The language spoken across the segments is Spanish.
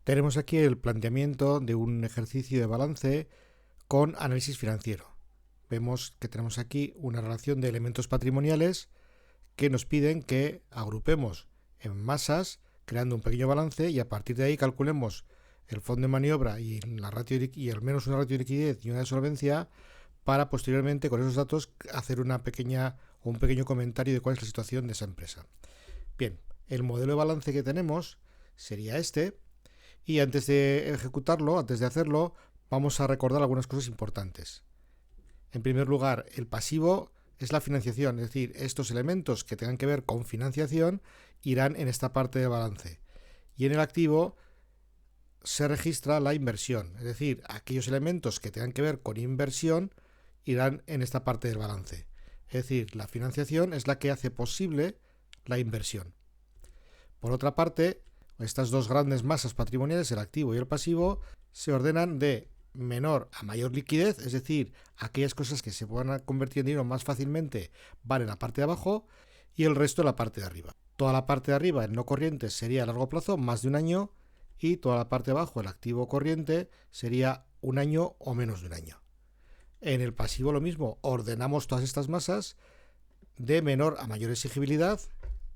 Tenemos aquí el planteamiento de un ejercicio de balance con análisis financiero. Vemos que tenemos aquí una relación de elementos patrimoniales que nos piden que agrupemos en masas creando un pequeño balance y a partir de ahí calculemos el fondo de maniobra y la ratio y al menos una ratio de liquidez y una de solvencia para posteriormente con esos datos hacer un pequeño comentario de cuál es la situación de esa empresa. Bien, el modelo de balance que tenemos sería este. Y antes de ejecutarlo, antes de hacerlo, vamos a recordar algunas cosas importantes. En primer lugar, el pasivo es la financiación, es decir, estos elementos que tengan que ver con financiación irán en esta parte de balance. Y en el activo se registra la inversión, es decir, aquellos elementos que tengan que ver con inversión irán en esta parte del balance. Es decir, la financiación es la que hace posible la inversión. Por otra parte, estas dos grandes masas patrimoniales, el activo y el pasivo, se ordenan de menor a mayor liquidez, es decir, aquellas cosas que se puedan convertir en dinero más fácilmente van en la parte de abajo y el resto en la parte de arriba. Toda la parte de arriba, el no corriente, sería a largo plazo, más de un año, y toda la parte de abajo, el activo corriente, sería un año o menos de un año. En el pasivo lo mismo, ordenamos todas estas masas de menor a mayor exigibilidad.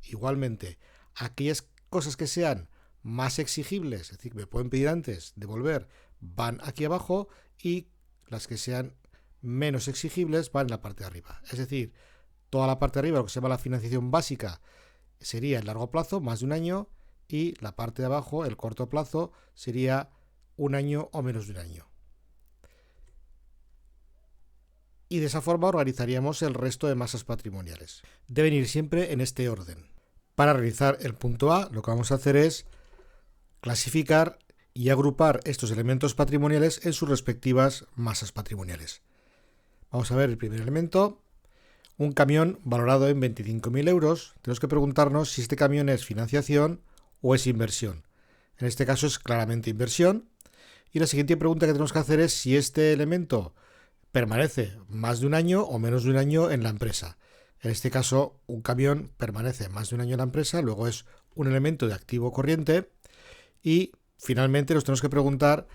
Igualmente, aquellas cosas que sean más exigibles, es decir, me pueden pedir antes de volver, van aquí abajo, y las que sean menos exigibles van en la parte de arriba. Es decir, toda la parte de arriba, lo que se llama la financiación básica, sería el largo plazo, más de un año, y la parte de abajo, el corto plazo, sería un año o menos de un año. Y de esa forma organizaríamos el resto de masas patrimoniales. Deben ir siempre en este orden. Para realizar el punto A, lo que vamos a hacer es clasificar y agrupar estos elementos patrimoniales en sus respectivas masas patrimoniales. Vamos a ver el primer elemento. Un camión valorado en 25.000 euros. Tenemos que preguntarnos si este camión es financiación o es inversión. En este caso es claramente inversión. Y la siguiente pregunta que tenemos que hacer es si este elemento permanece más de un año o menos de un año en la empresa. En este caso, un camión permanece más de un año en la empresa, luego es un elemento de activo corriente. Y finalmente nos tenemos que preguntar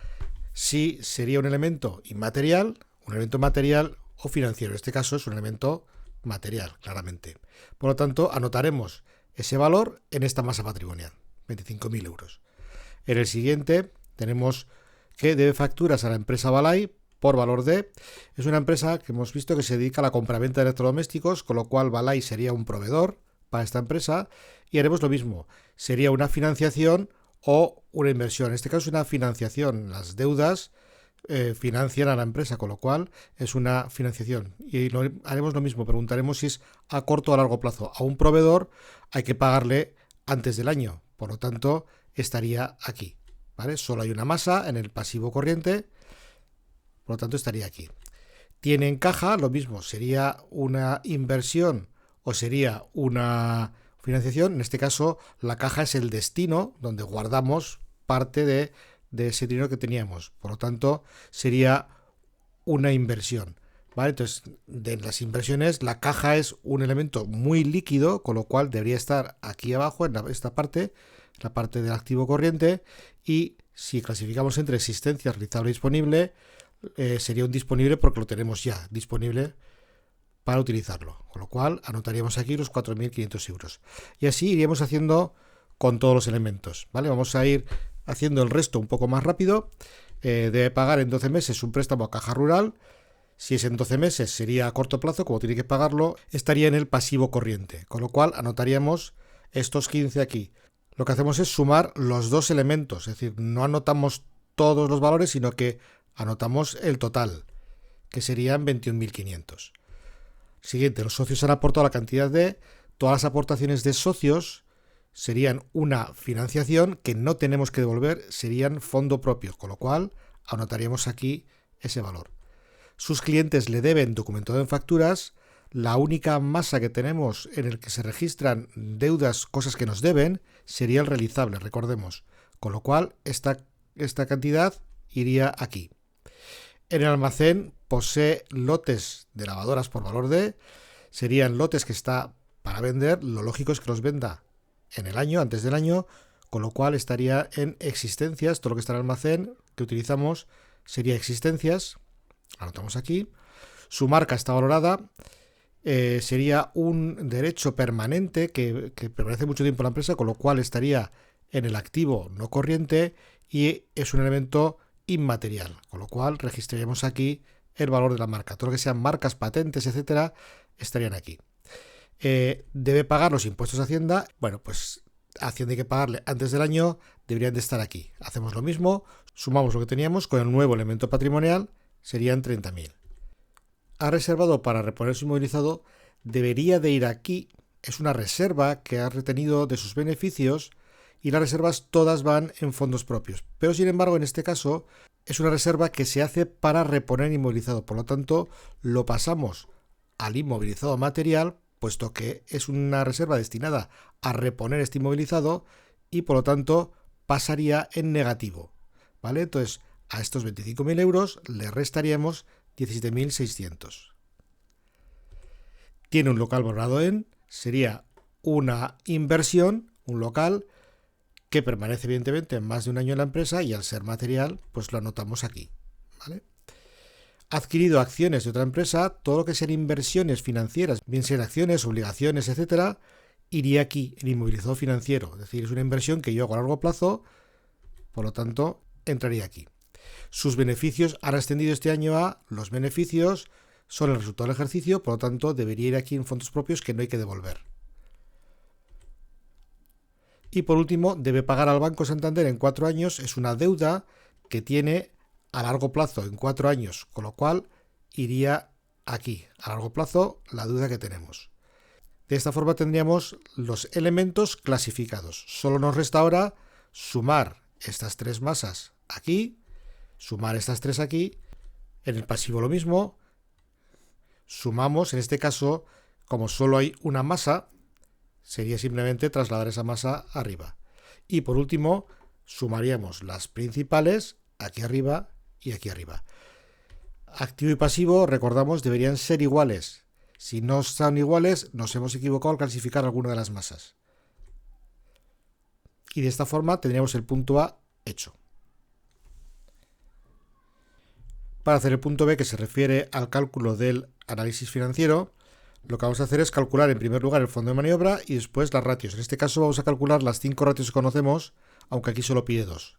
si sería un elemento inmaterial, un elemento material o financiero. En este caso es un elemento material, claramente. Por lo tanto, anotaremos ese valor en esta masa patrimonial, 25.000 euros. En el siguiente tenemos que debe facturas a la empresa Balay por valor de. Es una empresa que hemos visto que se dedica a la compraventa de electrodomésticos, con lo cual Balay sería un proveedor para esta empresa y haremos lo mismo. Sería una financiación o una inversión. En este caso es una financiación. Las deudas financian a la empresa, con lo cual es una financiación. Y haremos lo mismo. Preguntaremos si es a corto o a largo plazo. A un proveedor hay que pagarle antes del año. Por lo tanto, estaría aquí. ¿Vale? Solo hay una masa en el pasivo corriente. Por lo tanto, estaría aquí. Tiene en caja lo mismo. Sería una inversión o sería una financiación. En este caso, la caja es el destino donde guardamos parte de ese dinero que teníamos. Por lo tanto, sería una inversión. ¿Vale? Entonces, de las inversiones, la caja es un elemento muy líquido, con lo cual debería estar aquí abajo, en esta parte, la parte del activo corriente. Y si clasificamos entre existencia, realizable y disponible, sería un disponible porque lo tenemos ya disponible para utilizarlo, con lo cual anotaríamos aquí los 4.500 euros. Y así iríamos haciendo con todos los elementos, ¿vale? Vamos a ir haciendo el resto un poco más rápido. Debe pagar en 12 meses un préstamo a Caja Rural. Si es en 12 meses sería a corto plazo, como tiene que pagarlo, estaría en el pasivo corriente, con lo cual anotaríamos estos 15 aquí. Lo que hacemos es sumar los dos elementos, es decir, no anotamos todos los valores, sino que anotamos el total, que serían 21.500. Siguiente, los socios han aportado la cantidad de. Todas las aportaciones de socios serían una financiación que no tenemos que devolver, serían fondo propio, con lo cual anotaríamos aquí ese valor. Sus clientes le deben documentado en facturas. La única masa que tenemos en el que se registran deudas, cosas que nos deben, sería el realizable, recordemos. Con lo cual, esta cantidad iría aquí. En el almacén posee lotes de lavadoras por valor de. Serían lotes que está para vender. Lo lógico es que los venda en el año, antes del año, con lo cual estaría en existencias. Todo lo que está en el almacén que utilizamos sería existencias. Anotamos aquí. Su marca está valorada. Sería un derecho permanente que permanece mucho tiempo en la empresa, con lo cual estaría en el activo no corriente y es un elemento inmaterial, con lo cual registraríamos aquí el valor de la marca. Todo lo que sean marcas, patentes, etcétera, estarían aquí. Debe pagar los impuestos a Hacienda. Bueno, pues Hacienda hay que pagarle antes del año, deberían de estar aquí. Hacemos lo mismo, sumamos lo que teníamos con el nuevo elemento patrimonial, serían 30.000. Ha reservado para reponer su inmovilizado, debería de ir aquí. Es una reserva que ha retenido de sus beneficios y las reservas todas van en fondos propios. Pero sin embargo, en este caso, es una reserva que se hace para reponer inmovilizado. Por lo tanto, lo pasamos al inmovilizado material, puesto que es una reserva destinada a reponer este inmovilizado y por lo tanto pasaría en negativo. ¿Vale? Entonces, a estos 25.000 euros le restaríamos 17.600. Tiene un local valorado en, sería una inversión, un local que permanece evidentemente más de un año en la empresa y al ser material, pues lo anotamos aquí. ¿Vale? Adquirido acciones de otra empresa, todo lo que sean inversiones financieras, bien sean acciones, obligaciones, etcétera, iría aquí, en inmovilizado financiero. Es decir, es una inversión que yo hago a largo plazo, por lo tanto, entraría aquí. Sus beneficios han ascendido este año a los beneficios, son el resultado del ejercicio, por lo tanto, debería ir aquí en fondos propios que no hay que devolver. Y por último, debe pagar al Banco Santander en 4 años, es una deuda que tiene a largo plazo en 4 años, con lo cual iría aquí, a largo plazo, la deuda que tenemos. De esta forma tendríamos los elementos clasificados. Solo nos resta ahora sumar estas 3 masas aquí, sumar estas 3 aquí, en el pasivo lo mismo, sumamos, en este caso, como solo hay una masa, sería simplemente trasladar esa masa arriba. Y por último, sumaríamos las principales aquí arriba y aquí arriba. Activo y pasivo, recordamos, deberían ser iguales. Si no son iguales, nos hemos equivocado al clasificar alguna de las masas. Y de esta forma tendríamos el punto A hecho. Para hacer el punto B, que se refiere al cálculo del análisis financiero, lo que vamos a hacer es calcular en primer lugar el fondo de maniobra y después las ratios. En este caso vamos a calcular las 5 ratios que conocemos, aunque aquí solo pide 2.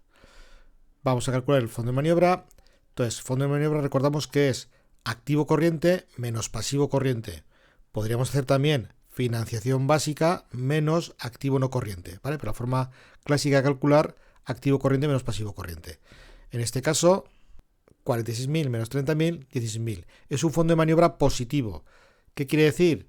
Vamos a calcular el fondo de maniobra. Entonces, fondo de maniobra recordamos que es activo corriente menos pasivo corriente. Podríamos hacer también financiación básica menos activo no corriente, ¿vale? Pero la forma clásica de calcular activo corriente menos pasivo corriente. En este caso, 46.000 menos 30.000, 16.000. Es un fondo de maniobra positivo. ¿Qué quiere decir?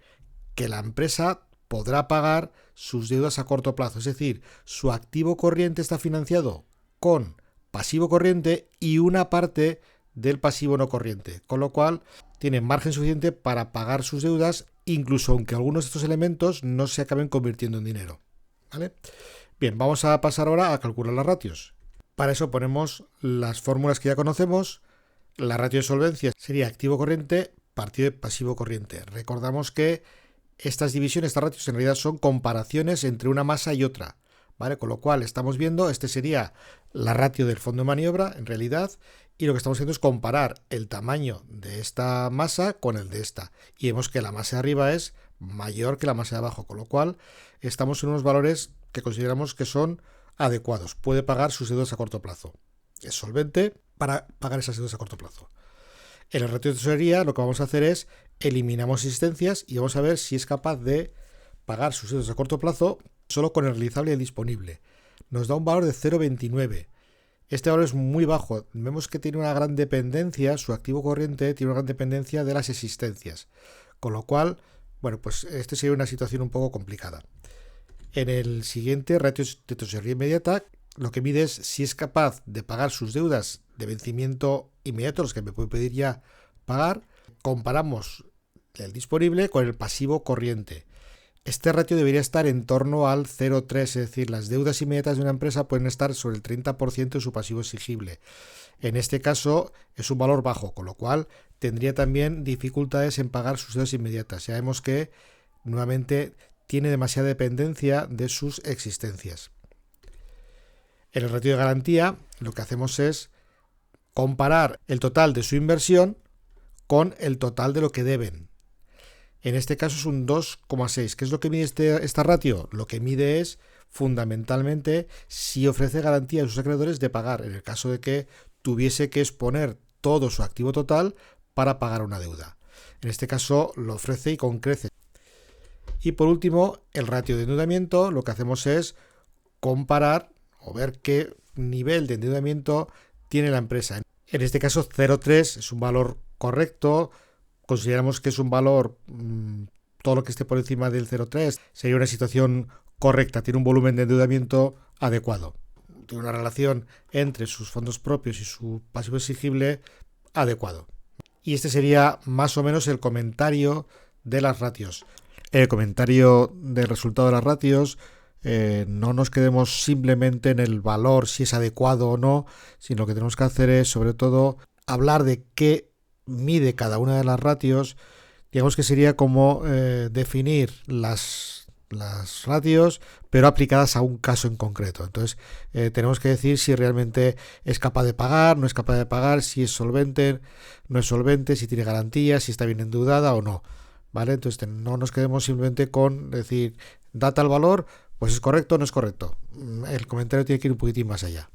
Que la empresa podrá pagar sus deudas a corto plazo. Es decir, su activo corriente está financiado con pasivo corriente y una parte del pasivo no corriente. Con lo cual, tiene margen suficiente para pagar sus deudas, incluso aunque algunos de estos elementos no se acaben convirtiendo en dinero. ¿Vale? Bien, vamos a pasar ahora a calcular las ratios. Para eso ponemos las fórmulas que ya conocemos. La ratio de solvencia sería activo corriente partido de pasivo corriente. Recordamos que estas divisiones, estas ratios en realidad son comparaciones entre una masa y otra, ¿vale? Con lo cual estamos viendo, este sería la ratio del fondo de maniobra en realidad, y lo que estamos haciendo es comparar el tamaño de esta masa con el de esta. Y vemos que la masa de arriba es mayor que la masa de abajo, con lo cual estamos en unos valores que consideramos que son adecuados. Puede pagar sus deudas a corto plazo. Es solvente para pagar esas deudas a corto plazo. En el ratio de tesorería lo que vamos a hacer es eliminamos existencias y vamos a ver si es capaz de pagar sus deudas a corto plazo solo con el realizable y el disponible. Nos da un valor de 0,29. Este valor es muy bajo. Vemos que tiene una gran dependencia, su activo corriente tiene una gran dependencia de las existencias. Con lo cual, bueno, pues este sería una situación un poco complicada. En el siguiente, ratio de tesorería inmediata, lo que mide es si es capaz de pagar sus deudas de vencimiento inmediato, los que me puede pedir ya pagar. Comparamos el disponible con el pasivo corriente. Este ratio debería estar en torno al 0,3, es decir, las deudas inmediatas de una empresa pueden estar sobre el 30% de su pasivo exigible. En este caso es un valor bajo, con lo cual tendría también dificultades en pagar sus deudas inmediatas. Ya vemos que nuevamente tiene demasiada dependencia de sus existencias. En el ratio de garantía lo que hacemos es comparar el total de su inversión con el total de lo que deben. En este caso es un 2,6. ¿Qué es lo que mide esta ratio? Lo que mide es fundamentalmente si ofrece garantía a sus acreedores de pagar, en el caso de que tuviese que exponer todo su activo total para pagar una deuda. En este caso lo ofrece y con creces. Y por último, el ratio de endeudamiento, lo que hacemos es comparar o ver qué nivel de endeudamiento tiene la empresa. En este caso 0,3 es un valor correcto. Consideramos que es un valor, todo lo que esté por encima del 0,3 sería una situación correcta, tiene un volumen de endeudamiento adecuado, tiene una relación entre sus fondos propios y su pasivo exigible adecuado. Y este sería más o menos el comentario de las ratios. El comentario del resultado de las ratios, no nos quedemos simplemente en el valor, si es adecuado o no, sino lo que tenemos que hacer es sobre todo hablar de qué mide cada una de las ratios. Digamos que sería como definir las ratios, pero aplicadas a un caso en concreto. Entonces tenemos que decir si realmente es capaz de pagar, no es capaz de pagar, si es solvente, no es solvente, si tiene garantía, si está bien endeudada o no, ¿vale? Entonces no nos quedemos simplemente con decir da tal valor, pues es correcto o no es correcto. El comentario tiene que ir un poquitín más allá.